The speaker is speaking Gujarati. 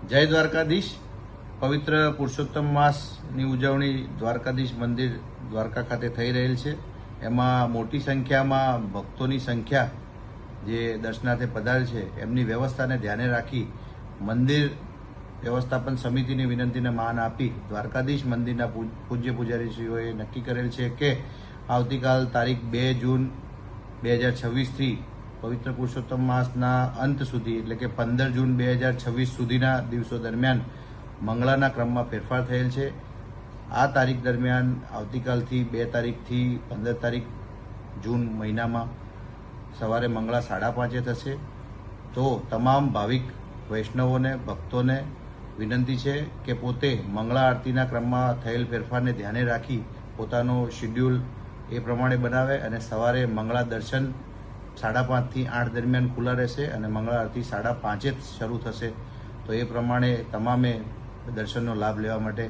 જય દ્વારકાધીશ. પવિત્ર પુરુષોત્તમ માસની ઉજવણી દ્વારકાધીશ મંદિર દ્વારકા ખાતે થઈ રહેલ છે. એમાં મોટી સંખ્યામાં ભક્તોની સંખ્યા જે દર્શનાર્થે પધારેલ છે એમની વ્યવસ્થાને ધ્યાને રાખી મંદિર વ્યવસ્થાપન સમિતિની વિનંતીને માન આપી દ્વારકાધીશ મંદિરના પૂજ્ય પૂજારીશ્રીઓએ નક્કી કરેલ છે કે આવતીકાલ તારીખ 2 જૂન 2026થી પવિત્ર પુરુષોત્તમ માસના અંત સુધી એટલે કે 15 જૂન 2026 સુધીના દિવસો દરમિયાન મંગળાના ક્રમમાં ફેરફાર થયેલ છે. આ તારીખ દરમિયાન આવતીકાલથી 2 તારીખથી 15 તારીખ જૂન મહિનામાં સવારે મંગળા 5:30 થશે. તો તમામ ભાવિક વૈષ્ણવોને ભક્તોને વિનંતી છે કે પોતે મંગળા આરતીના ક્રમમાં થયેલ ફેરફારને ધ્યાને રાખી પોતાનો શિડ્યુલ એ પ્રમાણે બનાવે અને સવારે મંગળા દર્શન 5:30 થી 8 દરમિયાન ખુલ્લા રહેશે અને મંગળા આરતી 5:30 શરૂ થશે. તો એ પ્રમાણે તમામે દર્શનનો લાભ લેવા માટે